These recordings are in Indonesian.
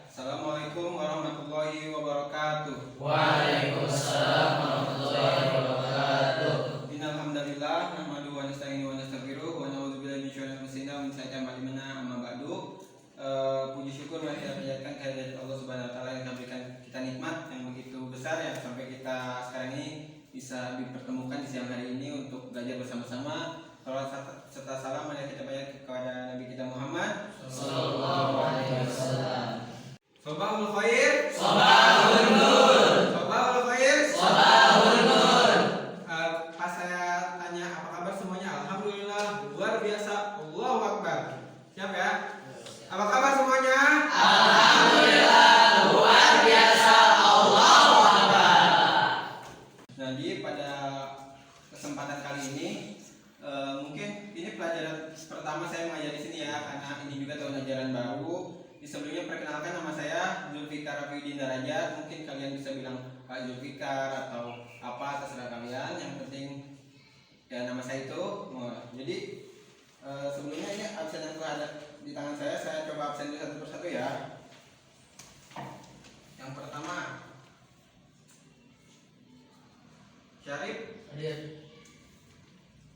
Assalamualaikum warahmatullahi wabarakatuh. Waalaikumsalam warahmatullahi wabarakatuh. Innalhamdalillah nahmaduhu wa nasta'inuhu wa nastaghfiruh wa na'udzubillahi min syururi anfusina wa min sayyiati a'malina amma ba'du. Puji syukur mari kita panjatkan kehadirat Allah Subhanahu wa taala yang memberikan kita nikmat yang begitu besar yang sampai kita sekarang ini bisa dipertemukan di siang hari ini untuk belajar bersama-sama. Salawat serta salam mari kita panjatkan kepada Nabi kita Muhammad Sallallahu alaihi wasallam. Sabahul khair. Sabahul nur. Sabahul khair. Sabahul nur. Pas saya tanya apa kabar semuanya, alhamdulillah luar biasa, Allahu Akbar. Siap ya? Apa kabar semuanya? Alhamdulillah luar biasa, Allahu Akbar. Jadi pada kesempatan kali ini mungkin ini pelajaran pertama saya mengajar di sini ya, karena ini juga tahun ajaran baru. Sebelumnya perkenalkan, nama saya Zulfikar Rafiuddin Darajat. Mungkin kalian bisa bilang Pak Zulfikar atau apa terserah kalian. Yang penting ya nama saya itu. Jadi sebelumnya ini absen yang telah ada di tangan saya coba absen dulu satu persatu ya. Yang pertama Syarif, Hadir.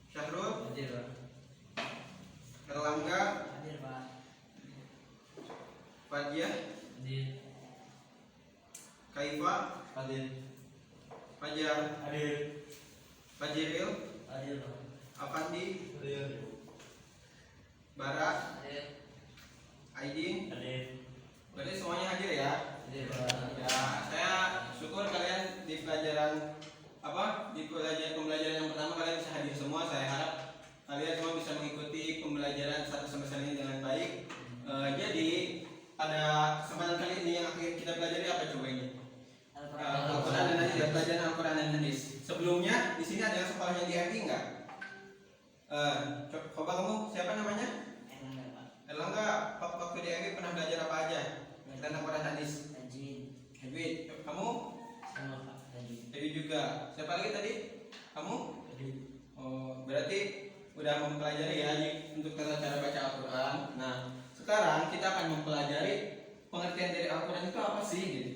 Syahrul, Hadir, Pak. Erlangga, Hadir, Pak. Fadiah, Hadir. Kaifa, Hadir. Fajar, Hadir. Fajiril, Hadir, Pak. Afandi, Hadir. Bara, Hadir. Aidin. Hadir. Berarti semuanya hadir ya. Hadir, Pak. Ya, saya syukur kalian di pelajaran pembelajaran yang pertama kalian bisa hadir semua. Saya harap kalian semua bisa mengikuti pembelajaran satu semester ini dengan baik. Jadi pada kesempatan kali ini yang akan kita pelajari apa coba ini? Al-Quran dan Hadis, pelajaran Al-Quran dan Hadis. Sebelumnya di sini ada yang sekolahnya di MI enggak? Coba kamu siapa namanya? Erlangga, waktu di MI pernah belajar apa aja tentang Al-Quran Hadis? Edwin, kamu? Dewi juga. Siapa lagi tadi? Kamu? Oh, berarti udah mempelajari ya untuk tata cara baca Al-Quran. Nah, sekarang kita akan mempelajari pengertian dari Al-Quran itu apa sih gitu.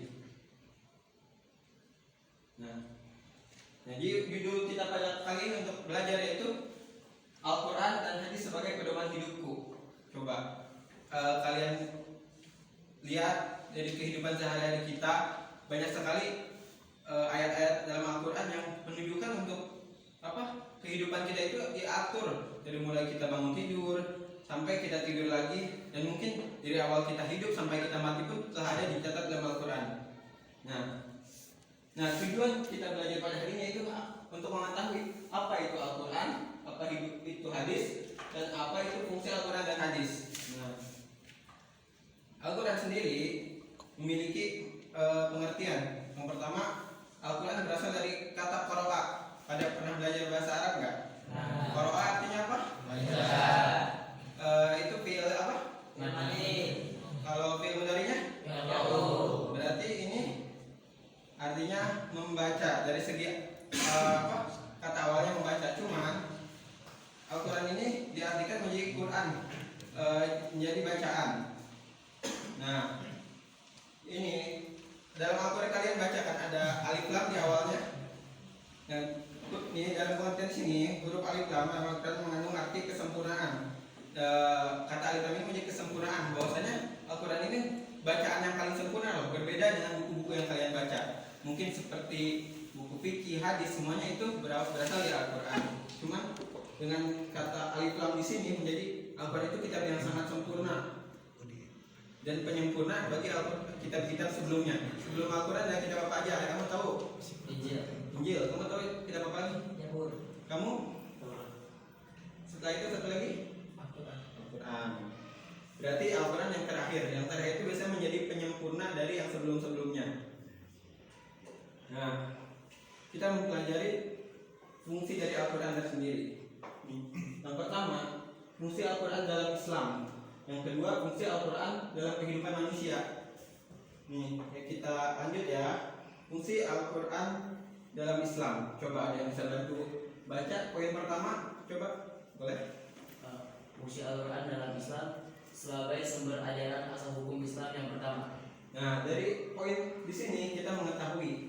Nah, jadi judul kita pada kali ini untuk belajar yaitu Al-Quran dan Hadis sebagai pedoman hidupku. Coba kalian lihat dari kehidupan sehari-hari kita, banyak sekali ayat-ayat dalam Al-Quran yang menunjukkan untuk kehidupan kita itu diatur dari mulai kita bangun tidur sampai kita tidur lagi, dan mungkin dari awal kita hidup sampai kita mati pun telah ada dicatat dalam Al-Quran. Nah, tujuan kita belajar pada hari ini itu untuk mengetahui apa itu Al-Quran, apa itu hadis, dan apa itu fungsi Al-Quran dan hadis. Nah, Al-Quran sendiri memiliki pengertian. Yang pertama, Al-Quran berasal dari kata qara'a. Pada pernah belajar bahasa Arab nggak? Qara'a artinya apa? Baca. Itu fi'il apa? Mani. Kalau fi'il mudhari'nya? Yaqra'u. Berarti ini artinya membaca. Dari segi kata awalnya membaca. Cuman Al-Quran ini diartikan menjadi Quran, menjadi bacaan. Nah, ini dalam Al-Quran kalian bacakan ada alif lam di awalnya. Dan ini dalam konten sini huruf alif lam Al-Quran mengandung arti kesempurnaan. Kata alif lam ini menjadi kesempurnaan. Bahwasanya Al-Quran ini bacaan yang paling sempurna loh. Berbeda dengan buku-buku yang kalian baca. Mungkin seperti buku fikih, hadis, semuanya itu berasal dari Al-Quran. Cuman dengan kata alif lam di sini menjadi Al-Quran itu kitab yang sangat sempurna dan penyempurna bagi kitab-kitab sebelumnya. Sebelum Al-Quran ada kitab apa aja? Kamu tahu? Injil. Kamu tahu kitab apa lagi? Zabur. Kamu? Setelah itu satu lagi? Al-Quran. Berarti Al-Quran yang terakhir. Yang terakhir itu biasanya menjadi penyempurna dari yang sebelum-sebelumnya. Nah, kita mempelajari fungsi dari Al-Quran tersendiri. Yang pertama, fungsi Al-Quran dalam Islam. Yang kedua, fungsi Al-Quran dalam kehidupan manusia. Nih, kita lanjut ya. Fungsi Al-Quran dalam Islam. Coba ada yang bisa bantu baca poin pertama? Coba, boleh? Fungsi Al-Quran dalam Islam sebagai sumber ajaran asal hukum Islam yang pertama. Nah, dari poin di sini kita mengetahui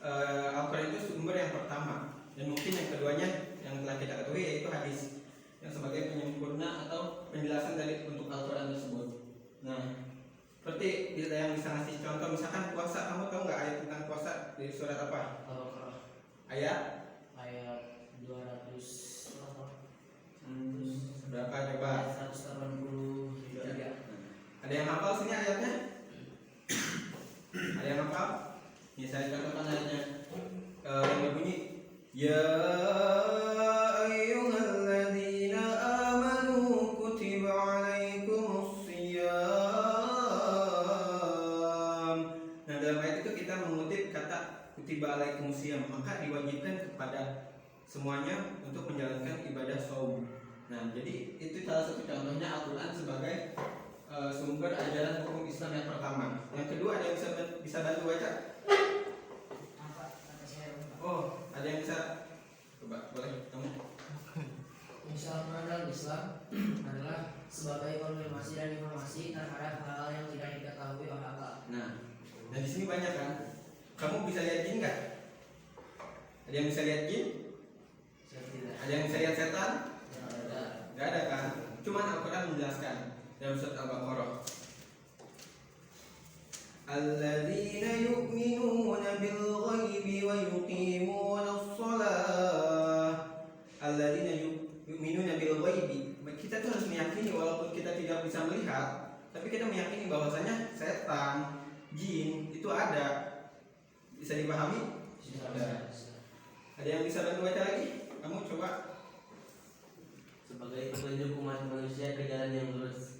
Al-Quran itu sumber yang pertama, dan mungkin yang keduanya yang telah kita ketahui yaitu hadis yang sebagai penyempurna atau penjelasan dari untuk Al-Quran tersebut. Nah, seperti yang bisa ngasih contoh, misalkan puasa, kamu tahu nggak ayat tentang puasa dari surat apa? Al-Baqarah Ayat ayat 200 berapa? berapa coba? 183. Ada yang hafal sini ayatnya? Ada yang hafal? Ini saya contohkan ayatnya. Yang berbunyi Ya ayyuhalladzina amanu kutiba alaikumus siyam. Nah, dalam ayat itu kita mengutip kata kutiba alaikumus siyam, maka diwajibkan kepada semuanya untuk menjalankan ibadah saum. Nah, jadi itu salah satu contohnya Al-Quran sebagai sumber ajaran hukum Islam yang pertama. Yang kedua, ada yang bisa bantu baca? Oh, ada yang bisa? Coba, boleh kamu? Misalkan Islam adalah sebagai konfirmasi dan informasi terhadap hal-hal yang tidak diketahui oleh Allah. Nah, dan di sini banyak kan? Kamu bisa lihat jin nggak? Ada yang bisa lihat jin? Ada yang bisa lihat setan? Nggak ada kan? Cuman Al-Quran menjelaskan dalam surat Al-Baqarah. Alladzina yu'minuna bil ghaibi wa yuqimuna as-shalah. Alladzina yu'minuna bil ghaibi. Kita tuh harus meyakini walaupun kita tidak bisa melihat, tapi kita meyakini bahwasanya setan, jin itu ada. Bisa dipahami? Ada. Ada yang bisa bantu baca lagi? Kamu coba. Sebagai petunjuk umat manusia ke jalan yang lurus.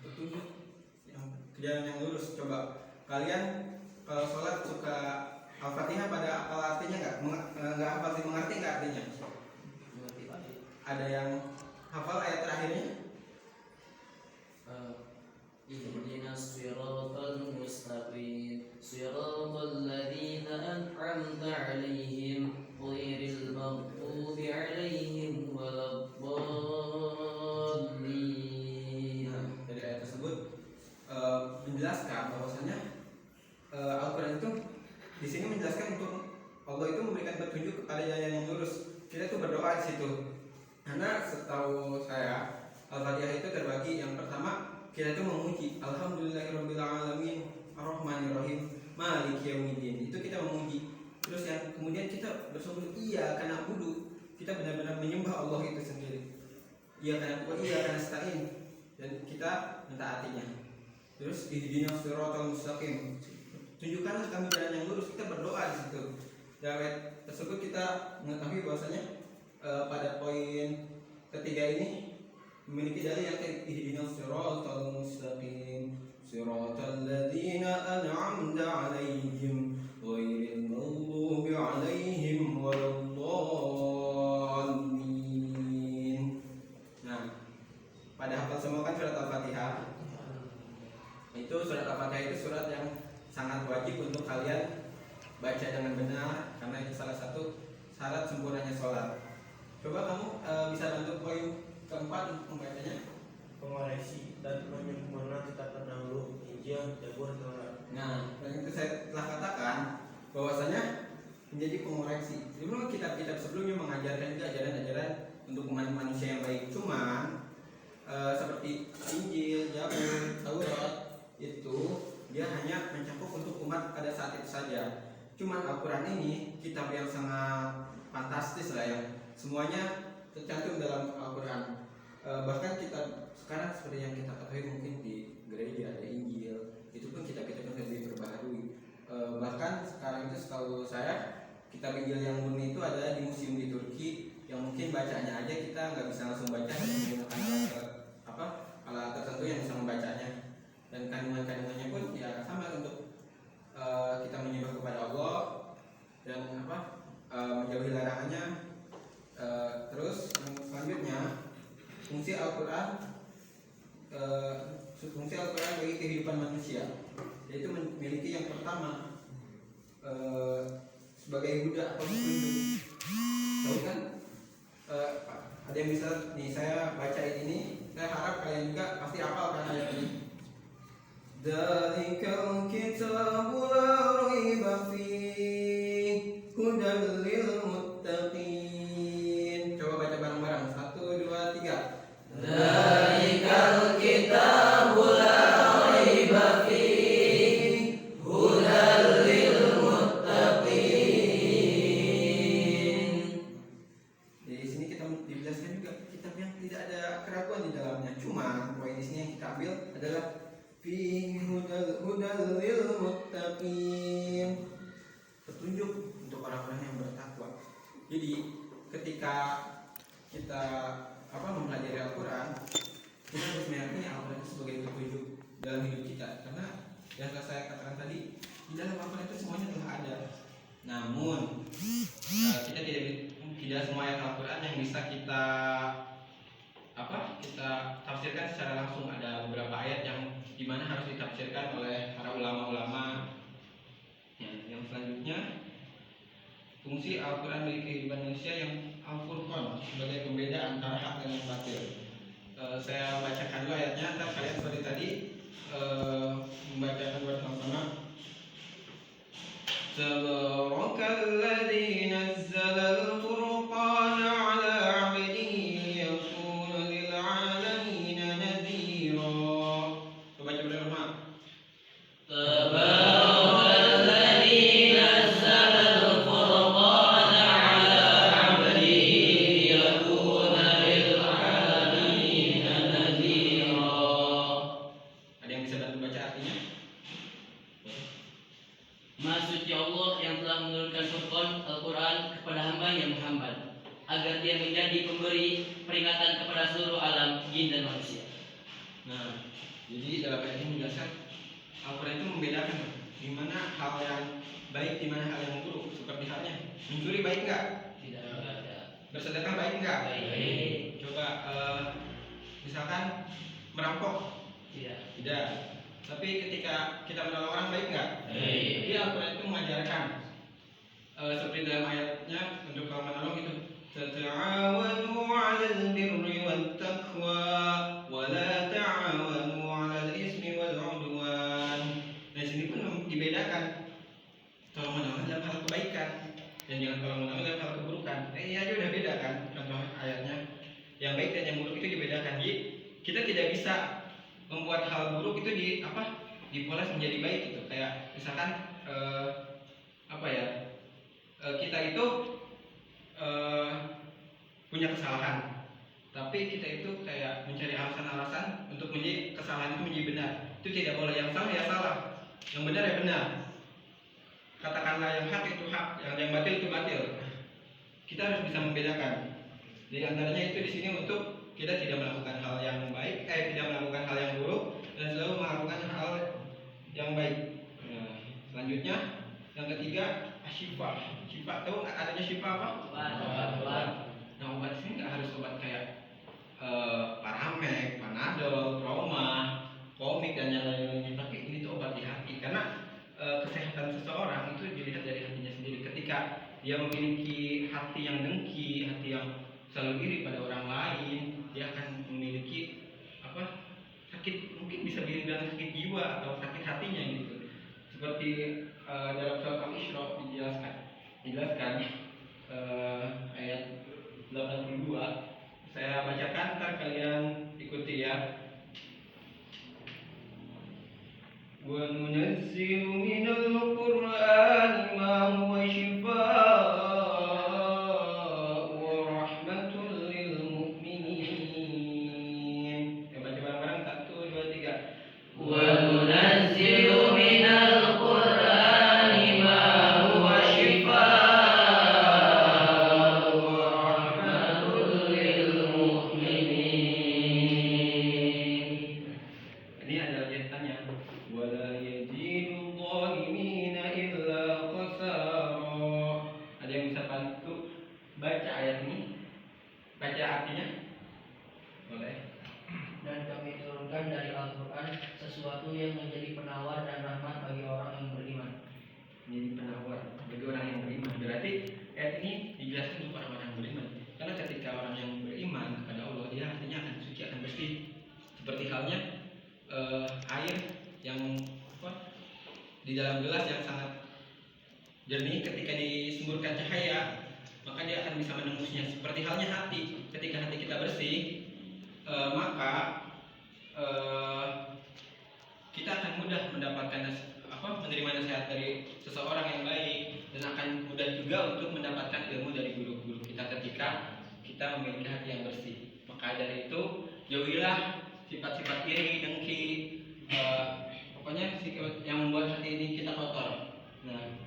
Petunjuk yang ke jalan yang lurus. Coba kalian kalau sholat suka Al-Fatihah pada apa artinya nggak? Nggak hafal sih, mengerti nggak artinya? Mengerti Pak? Ada yang hafal ayat terakhirnya? Ihdinas siratal mustaqim siratal ladzina an'amta 'alaihim ghairil maghdubi 'alaihim waladdallin. Nah, dari ayat tersebut menjelaskan bahwasanya Al-Quran itu di sini menjelaskan untuk Allah itu memberikan petunjuk kepada jalan yang lurus. Kita tuh berdoa di situ. Karena setahu saya Al-Fatihah itu terbagi, yang pertama kita tuh memuji Alhamdulillahirabbil alamin arrahmanirrahim maliki yaumiddin. Itu kita memuji. Terus yang kemudian kita bersungguh iya karena budu, kita benar-benar menyembah Allah itu sendiri. Iya karena nasta'in, dan kita mentaatinya. Terus ihdinas siratal mustaqim, tunjukkanlah kami jalan yang lurus. Kita berdoa di situ. Dalam ayat tersebut kita mengetahui bahwasanya pada poin ketiga ini memiliki dalil yang ihdinas siratal mustaqim siratal ladzina an'amta 'alaihim ghairil maghdubi 'alaihim waladdallin. Nah, pada hafal semua kan surat Al-Fatihah. Itu surat Al-Fatihah itu surat yang sangat wajib untuk kalian baca dengan benar, karena itu salah satu syarat sempurnanya sholat. Coba kamu bisa bantu poin keempat untuk membacanya. Mengoreksi dan menyempurna kitab terdahulu, Injil, Zabur, Taurat. Nah, yang itu saya telah katakan bahwasanya menjadi pengoreksi. Sebelum kitab-kitab sebelumnya mengajarkan juga ajaran-ajaran untuk umat manusia yang baik. Cuman seperti Injil, Zabur, Taurat itu dia hanya mencakup untuk umat pada saat itu saja. Cuman Al-Quran ini kitab yang sangat fantastis lah, yang semuanya tercantum dalam Al-Quran. Bahkan kitab sekarang seperti yang kita ketahui mungkin di gereja ada Injil, itu pun kitab-kitab yang lebih diperbaharui. Bahkan sekarang itu setahu saya kitab Injil yang murni itu ada di museum di Turki, yang mungkin bacanya aja kita nggak bisa langsung baca, menggunakan alat tertentu yang bisa membacanya. Dan kandungan-kandungannya pun ya sama untuk kita menyembah kepada Allah dan menjauhi larangannya. Terus yang selanjutnya fungsi Al-Quran bagi kehidupan manusia, yaitu memiliki yang pertama sebagai huda atau petunjuk. Tahu kan? Ada yang bisa nih saya bacain ini, saya harap kalian juga pasti hafal kan ayat ini. Dzalikal kitabu la raiba fihi hudal lil muttaqin. Coba baca bareng-bareng. 1, 2, 3. Dzalikal kitabu la raiba fihi hudal lil muttaqin. Di sini kita dijelaskan juga kitab yang tidak ada keraguan di dalamnya. Cuma poin di sini yang kita ambil adalah fihi hudal lil muttaqin. Petunjuk untuk orang-orang yang bertakwa. Jadi ketika kita mempelajari Al-Quran, kita harus meyakini Al-Quran itu sebagai petunjuk dalam hidup kita. Karena yang telah saya katakan tadi, di dalam Al-Quran itu semuanya telah ada. Namun kita tidak semua ayat Al-Quran yang bisa kita tafsirkan secara langsung. Ada beberapa ayat yang dimana harus ditafsirkan oleh para ulama-ulama. Yang selanjutnya, fungsi Al-Quran bagi kehidupan manusia yang Al-Furqan sebagai pembeda antara hak dan yang batil. Saya bacakan dulu ayatnya, ntar kalian seperti tadi membacakan bersama-sama. Tabarakalladzi nazzala al-furqana 'ala 'abdihi liyakuna lil 'alamin nadhira. Coba bersama. Tabarakalladzi nazzala al-furqana 'ala 'abdihi liyakuna lil 'alamin nadhira. Ada yang bisa bantu baca artinya? Maha suci Allah yang telah menurunkan Furqan Al-Quran kepada hambanya Muhammad agar dia menjadi pemberi peringatan kepada seluruh alam jin dan manusia. Nah, jadi dalam ayat ini menjelaskan Al-Quran itu membedakan di mana hal yang baik, di mana hal yang buruk. Seperti halnya mencuri baik nggak? Tidak ada. Bersedekah baik nggak? Baik. Coba misalkan merampok, Tidak. tidak. Tapi ketika kita menolong orang baik nggak? Baik. Jadi Al-Quran itu mengajarkan seperti dalam ayatnya untuk kalau menolong itu ta'awanu 'alal birri wat taqwa wa la ta'awanu 'alal ismi wal 'udwan. Nah, sini pun dibedakan tolong menolong dalam hal kebaikan dan jangan tolong menolong dalam hal keburukan. Ini aja udah beda kan contoh ayatnya. Yang baik dan yang buruk itu dibedakan. Jadi kita tidak bisa membuat hal buruk itu dipoles menjadi baik gitu. Kayak misalkan kita itu punya kesalahan, tapi kita itu kayak mencari alasan-alasan untuk menjadi kesalahan itu menjadi benar. Itu tidak boleh. Yang salah ya salah, yang benar ya benar. Katakanlah yang hak itu hak, yang batil itu batil. Kita harus bisa membedakan. Di antaranya itu di sini untuk kita tidak melakukan hal yang baik, tidak melakukan hal yang buruk, dan selalu melakukan hal yang baik. Nah, selanjutnya yang ketiga syifa. Syifa, tahu adanya syifa apa? Obat. Nah, obat ini nggak harus obat kayak Paramek, Panadol, Trauma, komik dan yang lain-lainnya. Tapi ini tuh obat di hati. Karena kesehatan seseorang itu dilihat dari hatinya sendiri. Ketika dia memiliki hati yang dengki, hati yang selalu iri pada orang lain, dia akan memiliki sakit, mungkin bisa dibilang sakit jiwa atau sakit hatinya gitu. Seperti dalam surat Al-Isra dijelaskan ayat 82. Saya bacakan, ntar kalian ikuti ya. Wa nunazzilu minal Qur'ani ma huwa shifaa'un wa rahmatul lil mu'minin. Ya, baca bareng-bareng 1, 2, 3. Wa nunazzilu minal Qur'ani ma huwa shifaa'un wa rahmatul lil mu'minin. Ini adalah jahitannya. Wala yazidu zalimina illa di dalam gelas yang sangat jernih. Ketika disemburkan cahaya, maka dia akan bisa menembusnya. Seperti halnya hati, ketika hati kita bersih, maka kita akan mudah mendapatkan menerima nasihat dari seseorang yang baik, dan akan mudah juga untuk mendapatkan ilmu dari guru-guru kita ketika kita memiliki hati yang bersih. Maka dari itu jauhilah sifat-sifat iri, dengki, pokoknya sifat yang membuat hati ini kita kotor. Nah,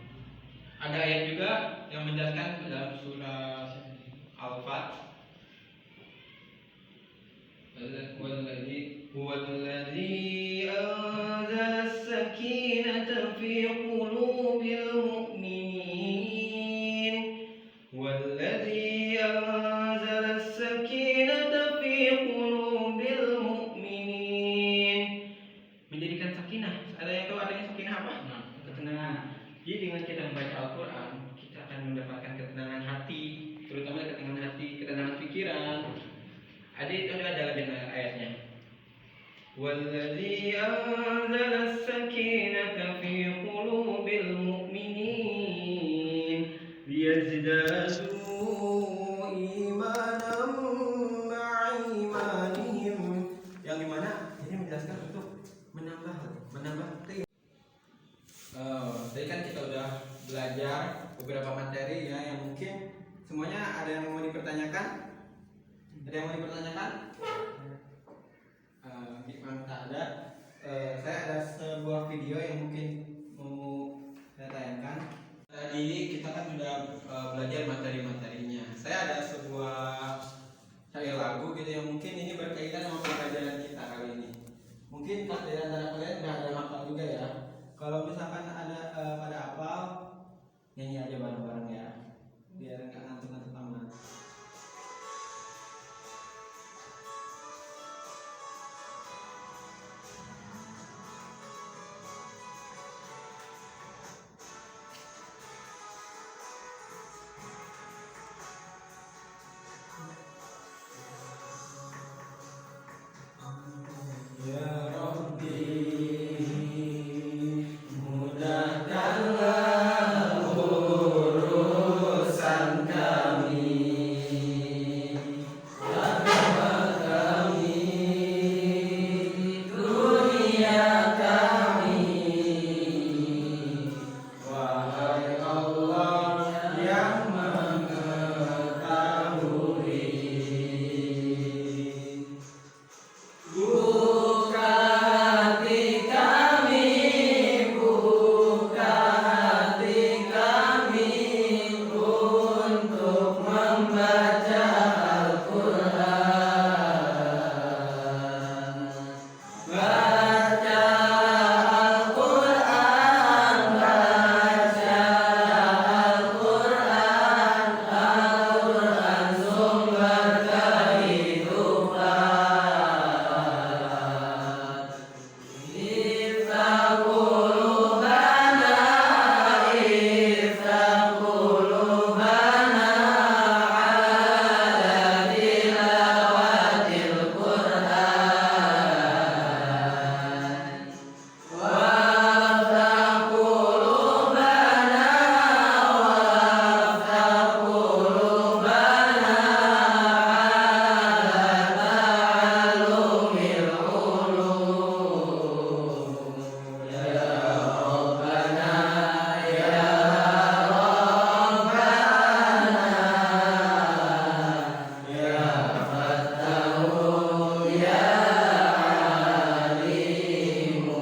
ada ayat juga yang menjelaskan dalam surah Al-Fat, Walladzi anzala as-sakinata fi qulubil mu'minin, Walladzi anzala as-sakinata fi qulubil mu'minin. Menjadikan sakinah. Ada yang tahu adanya sakinah apa? Ketenangan. Jadi dengan kita membaca Al-Quran, kita akan mendapatkan ketenangan hati, terutama ketenangan hati, ketenangan pikiran. Ada ayatnya. Walladzi anzala as-sakinata fi qulubil mu'minin liyazdadu imanan ma'a imanihim. Yang dimana ini menjelaskan untuk menambah tadi kan kita udah belajar beberapa materi ya, yang mungkin semuanya ada yang mau dipertanyakan? Ada yang mau dipertanyakan? Tak ada. Saya ada sebuah video yang mungkin mau saya tayangkan. Tadi kita kan sudah belajar materi-materinya. Saya ada sebuah syair lagu gitu yang mungkin ini berkaitan sama pelajaran kita kali ini. Mungkin dari antara kalian udah ada hafal juga ya. Kalau misalkan ada pada hafal, nyanyi aja bareng-bareng ya, biar nggak ngantuk-ngantuk amat. Ya Rabbi, mudahkanlah urusan kami, agama kami, dunia kami. Wahai Allah yang mengetahui, buka hati kami, buka hati kami untuk membaca Al-Quran. Baca Al-Quran, baca Al-Quran, Al-Quran sumber kehidupan. Iftah qulubana, iftah qulubana ala tilawatil Qur'an. Waftah qulubana, waftah qulubana ala ta'allumil ulum. Ya Rabbana, ya Rabbana, ya Fattahu, ya Alimu.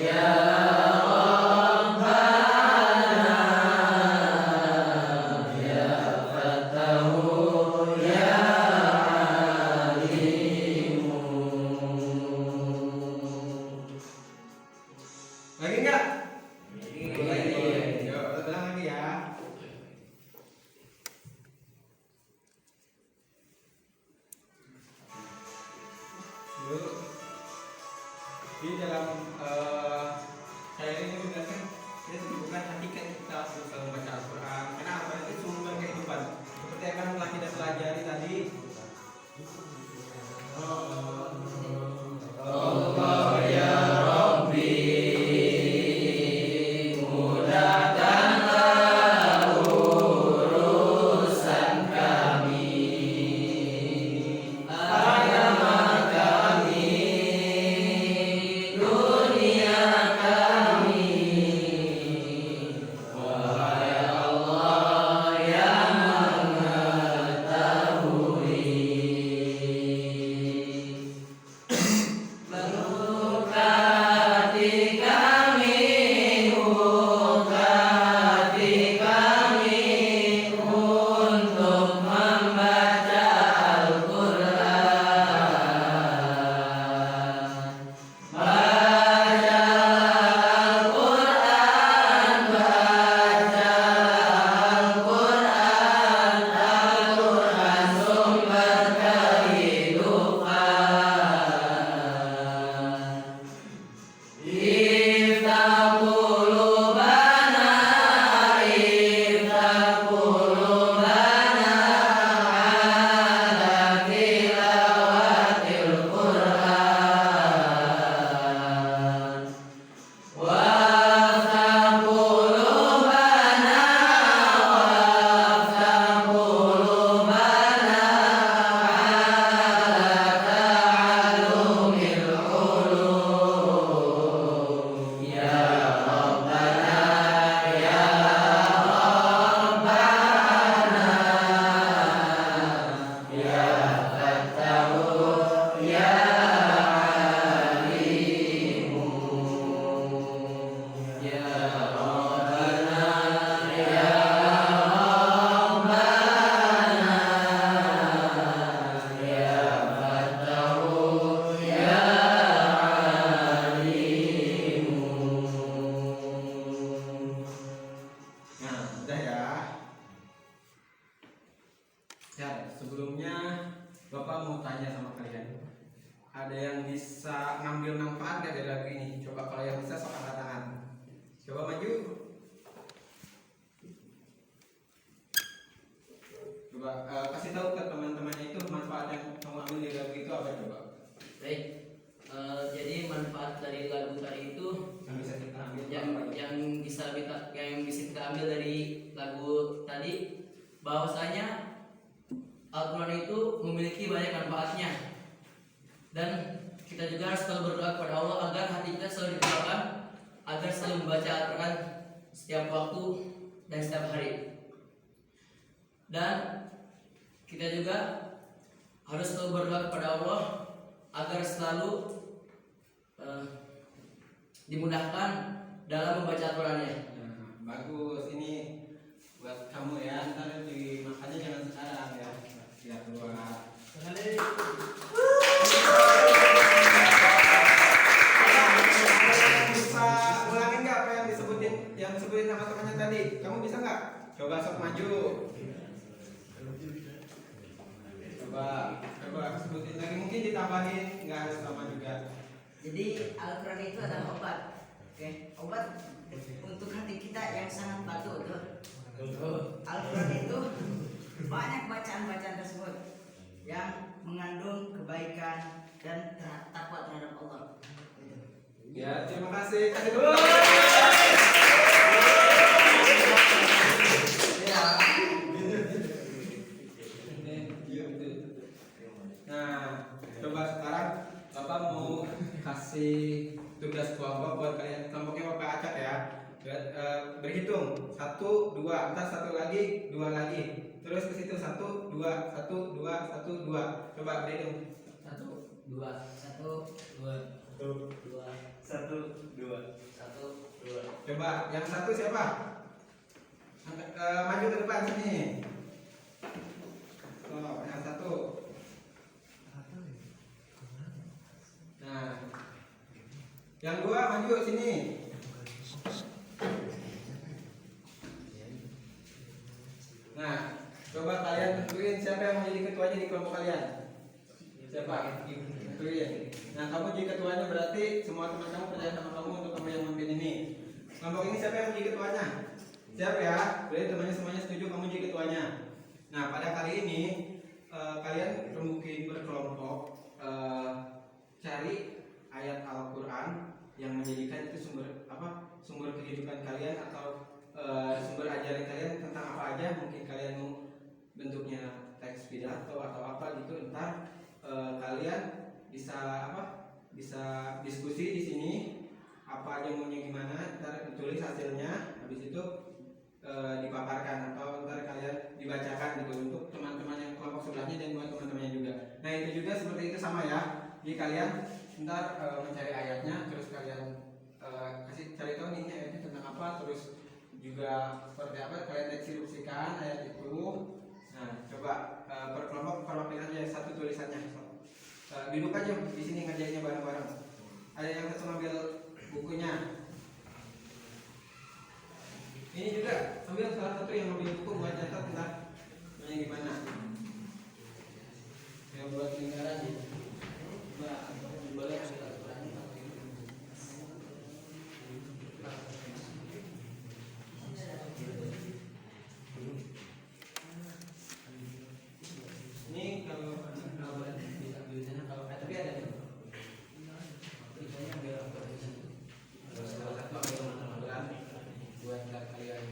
Ya Rabbana, ya Fattahu, ya Alimu. Lagi enggak? Lagi. Yuk, ulang lagi ya. Yuk. Di dalam syair ini menjelaskan dia bukan hakikat kita berusaha membaca Al-Quran, karena Al-Quran itu sumber kehidupan. Seperti yang telah kita pelajari tadi. Allah ya manfaat nggak dari lagu ini? Coba kalau yang bisa sok angkat tangan. Coba maju. Coba kasih tahu ke teman-temannya itu manfaat yang kamu ambil dari lagu itu apa coba? Baik. Jadi manfaat dari lagu tadi itu Yang bisa kita ambil. yang bisa kita ambil dari lagu tadi, bahwasanya Al-Quran itu memiliki banyak manfaatnya, dan kita juga harus selalu berdoa kepada Allah agar hati kita selalu dibukakan, agar selalu membaca Al-Quran setiap waktu dan setiap hari. Dan kita juga harus selalu berdoa kepada Allah agar selalu dimudahkan dalam membaca Al-Qurannya. Nah, bagus, ini buat kamu ya, ntar dimakannya jangan sekarang ya, biar keluar. Bisa ulangin nggak apa yang disebutin sama temannya tadi? Kamu bisa nggak? Coba sok maju. Coba sebutin lagi, mungkin ditambahin, nggak harus sama juga. Jadi Al-Quran itu adalah obat, oke, obat untuk hati kita yang sangat batu. Al-Quran itu banyak bacaan-bacaan tersebut yang mengandung kebaikan dan takwa terhadap Allah. Ya, terima kasih. Kasih dulu. Ya. Nah, coba sekarang Bapak mau kasih tugas kelompok buat kalian. Kelompoknya Bapak acak ya. Berhitung 1, 2, entar 1 lagi, 2 lagi. Terus ke situ 1, 2, 1, 2, 1, 2. Coba berhitung. 1, 2, 1, 2, 2, 1. Coba yang satu siapa? Maju ke depan sini. Oh, yang satu. Nah, yang dua maju sini. Nah, coba kalian tentuin siapa yang mau jadi ketuanya di kelompok kalian. Siapa? Tentuin. Nah, kamu jadi ketuanya berarti semua teman kamu percaya sama kamu untuk kamu yang memimpin ini. Kelompok ini siapa yang mau jadi ketuanya? Siap ya? Berarti temannya semuanya setuju kamu jadi ketuanya. Nah, pada kali ini kalian rembukin berkelompok, cari ayat Al-Quran yang menjadikan itu sumber kehidupan kalian atau sumber ajaran kalian tentang apa aja. Mungkin kalian mau bentuknya teks pidato atau apa gitu. Ntar kalian bisa diskusi di sini apa aja maunya gimana. Ntar ditulis hasilnya, habis itu dipaparkan atau ntar kalian dibacakan gitu untuk teman-teman yang kelompok sebelahnya dan buat teman-temannya juga. Nah, itu juga seperti itu sama ya. Jadi kalian ntar mencari ayatnya, terus kalian cari tahu nih ayatnya tentang apa, terus juga seperti apa kalian deskripsikan ayat itu. Nah, coba per kelompok perwakilan aja satu tulisannya. Duduk aja di sini ngerjainnya bareng-bareng. Ada yang satu ngambil bukunya. Ini juga ambil salah satu yang ngambil buku buat catat tentang gimana. Yang buat lingkaran. Boleh ambil Al-Quran. Ini kalau bisa ambil sana kalau tapi ada tulisannya ambil Al-Quran. Salah satu ambil Al-Quran buat kalian.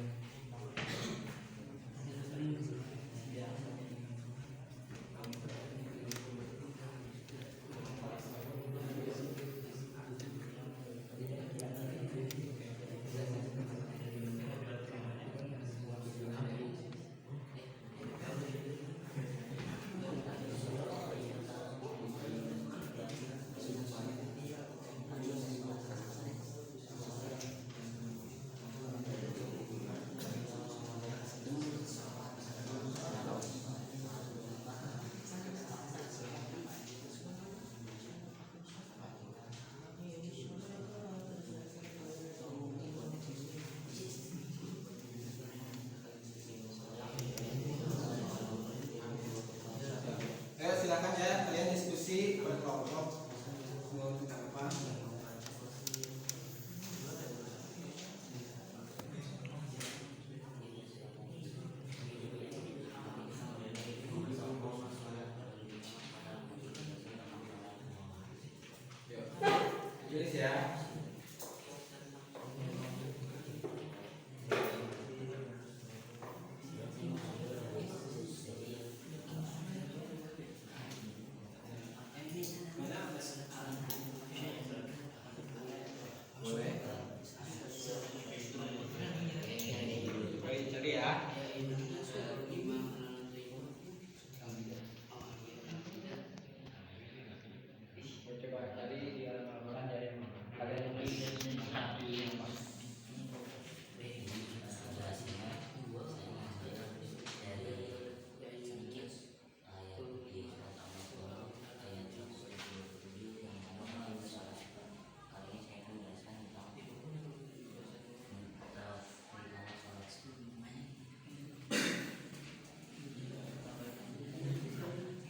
Boleh. Baik, cari ya. Coba tadi di Al-Quran ada yang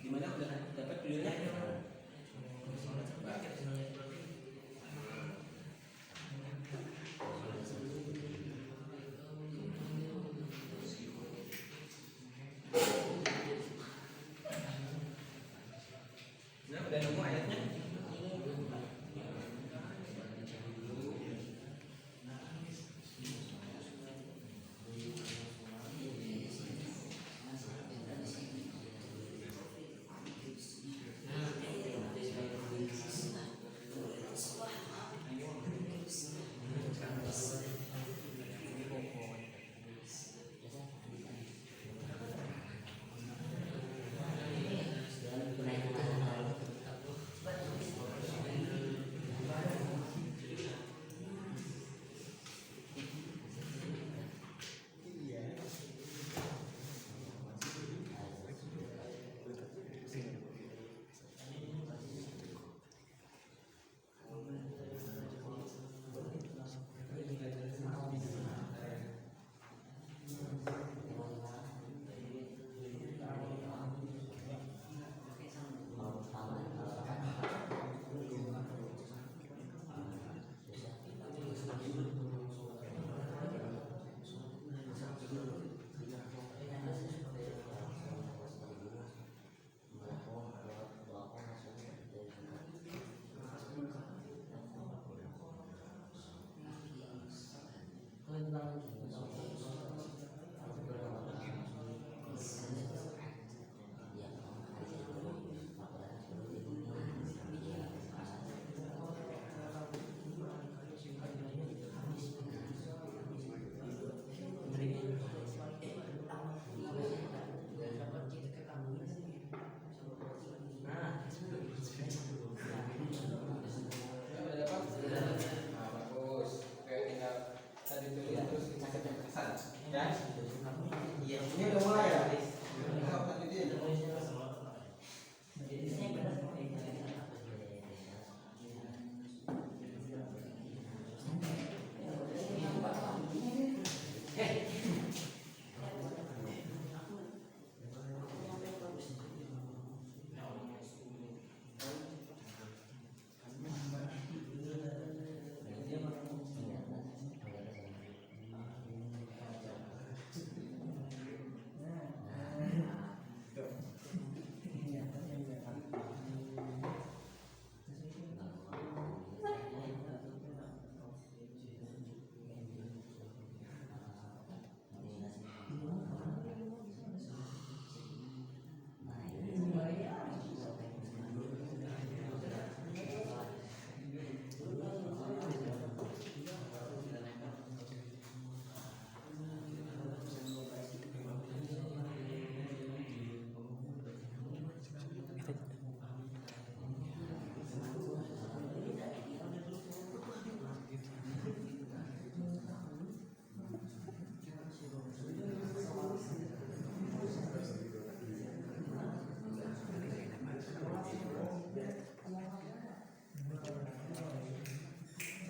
gimana udah dapat videonya? Nah, udah nemu ayatnya?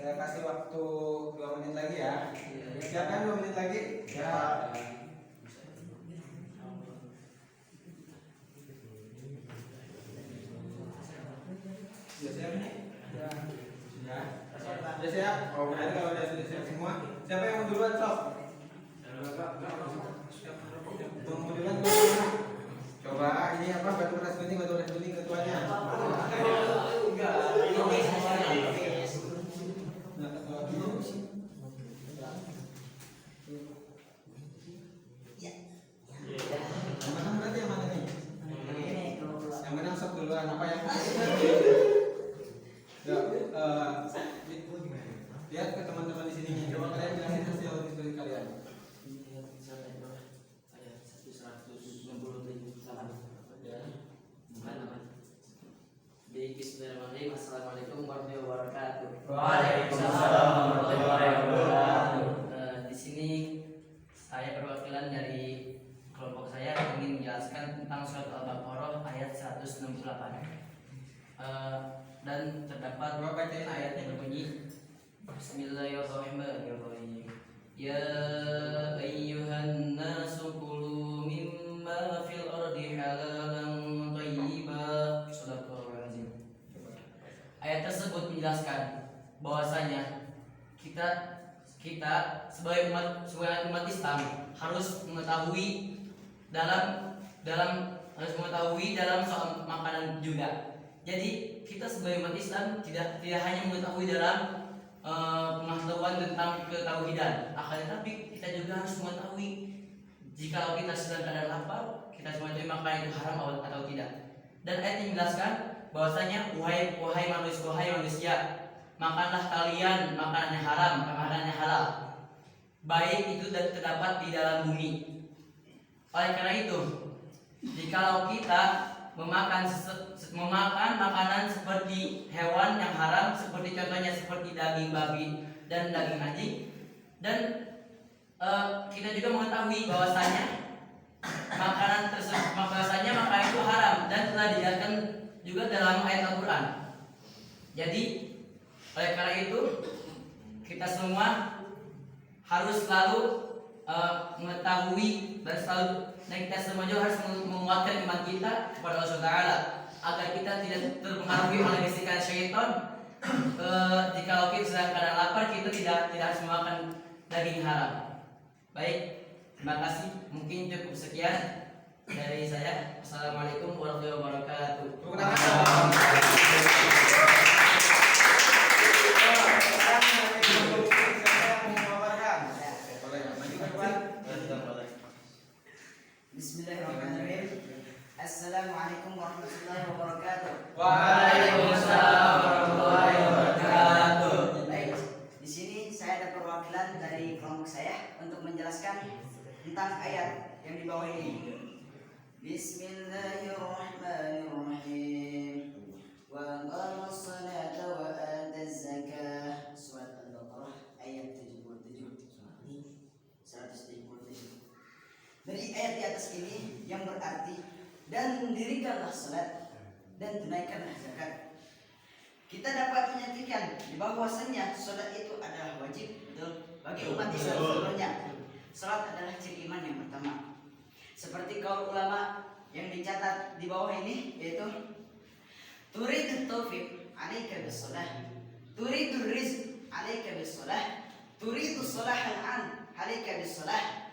Saya kasih waktu 2 menit lagi ya. Siap kan 2 menit lagi? Ya. Sudah siap nih? Ya. Sudah siap? Oh, berarti kalau sudah siap semua, siapa yang mau duluan, Sob? Tunggu duluan dulu. Coba ini apa? Batu keras kuning ketuanya. Waalaikumsalam warahmatullahi wabarakatuh. Di sini saya perwakilan dari kelompok saya ingin menjelaskan tentang surat Al-Baqarah ayat 168. Dan terdapat Coba bacain ayatnya berbunyi Bismillahirrahmanirrahim. Ya ayyuhan nasu kulu mimma fil ardi halalan thayyiba. Sadaqallahul azim. Ayat tersebut menjelaskan bahwasanya kita sebagai umat Islam harus mengetahui dalam soal makanan juga. Jadi kita sebagai umat Islam tidak hanya mengetahui dalam pengetahuan tentang ketauhidan, akan tetapi kita juga harus mengetahui jika kita sedang keadaan lapar, kita mengetahui makanan itu haram atau tidak. Dan ayat ini menjelaskan bahwasanya wahai manusia, makanlah kalian makanan yang haram, makanan yang halal, baik itu terdapat di dalam bumi. Oleh karena itu, jikalau kita memakan makanan seperti hewan yang haram, seperti contohnya seperti daging babi dan daging anjing, dan kita juga mengetahui bahwasanya makanan itu haram dan telah dijelaskan juga dalam ayat Al-Quran. Jadi oleh karena itu kita semua harus selalu mengetahui dan kita semua juga harus menguatkan iman kita kepada Allah SWT agar kita tidak terpengaruhi oleh bisikan syaitan. Jika kita sedang keadaan lapar, kita tidak harus makan daging haram. Baik, terima kasih. Mungkin cukup sekian dari saya. Assalamualaikum warahmatullahi wabarakatuh. Bismillahirrahmanirrahim. Assalamualaikum warahmatullahi wabarakatuh. Waalaikumsalam warahmatullahi wabarakatuh. Baik, di sini saya ada perwakilan dari kelompok saya untuk menjelaskan tentang ayat yang di bawah ini. Bismillahirrahmanirrahim. Wa aqamus salata wa ataz zakah. Surat Al-Baqarah ayat 177. Dari ayat di atas ini yang berarti dan mendirikanlah salat dan tunaikanlah zakat. Kita dapat menyaksikan di bahwasanya salat itu adalah wajib bagi umat Islam seluruhnya. Salat adalah ciri iman yang pertama. Seperti kaul ulama yang dicatat di bawah ini, yaitu turidut taufiq alaika bis-shalah, turidul rizq alaika bis-shalah, turidus salahal an alaika bis-shalah.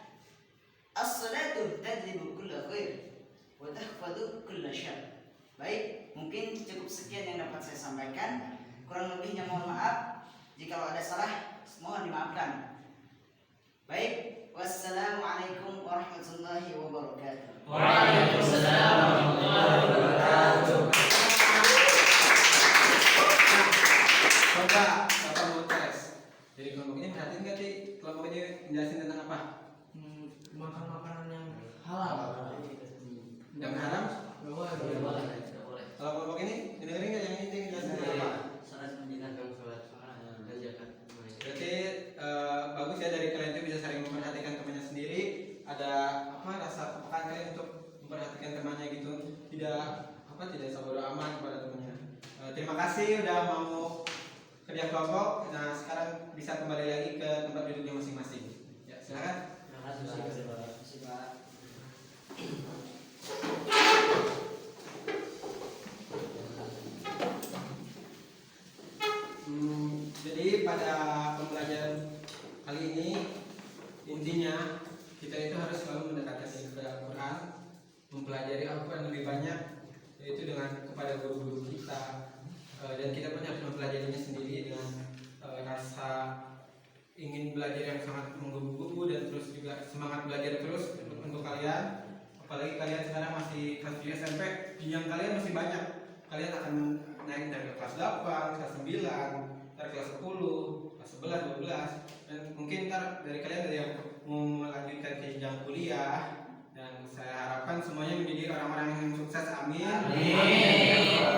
As-salatu tajlibu kulla khair wa tahfadu kulla syarr. Baik, mungkin cukup sekian yang dapat saya sampaikan. Kurang lebihnya mohon maaf. Jika ada salah, mohon dimaafkan. Baik, wassalamualaikum warahmatullahi wabarakatuh. Waalaikumsalam warahmatullahi wabarakatuh. Coba Bapak mau tes. Jadi kelompok ini perhatiin nggak sih? Kelompok ini menjelasin tentang apa? Makan makanan yang halal. Yang haram? Tidak boleh. Kalau kelompok ini dengerin nggak yang ini jelasin tentang apa? Salat menjalankan salat dan zakat. Berarti bagus ya dari kalian itu bisa saling memperhatikan temannya sendiri. Ada rasa kepekaan kalian untuk memperhatikan temannya gitu. Tidak sabodo aman kepada temannya. Terima kasih udah mau kerja kelompok. Nah sekarang bisa kembali lagi ke tempat duduknya masing-masing. Ya silakan. Terima kasih Pak. Jadi pada pembelajaran kali ini intinya kita itu harus selalu mendekatkan diri kepada Al-Quran, mempelajari Al-Quran lebih banyak, yaitu dengan kepada guru-guru kita, dan kita pun harus mempelajarinya sendiri dengan rasa ingin belajar yang sangat menggebu-gebu dan terus juga semangat belajar terus untuk kalian. Apalagi kalian sekarang masih kelas 7 SMP, jenjang kalian masih banyak. Kalian akan naik dari kelas 8, kelas 9, dari kelas 10, kelas 11, 12, dan mungkin ntar dari kalian ada yang mau melanjutkan ke jenjang kuliah. Dan saya harapkan semuanya menjadi orang-orang yang sukses. Amin. Amin.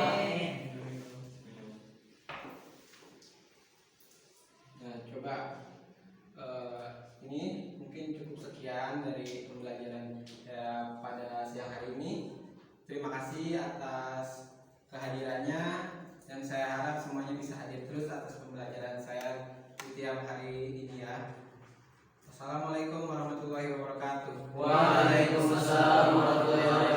dari pembelajaran pada siang hari ini. Terima kasih atas kehadirannya dan saya harap semuanya bisa hadir terus atas pembelajaran saya di tiap hari ini ya. Assalamualaikum warahmatullahi wabarakatuh. Waalaikumsalam warahmatullahi wabarakatuh.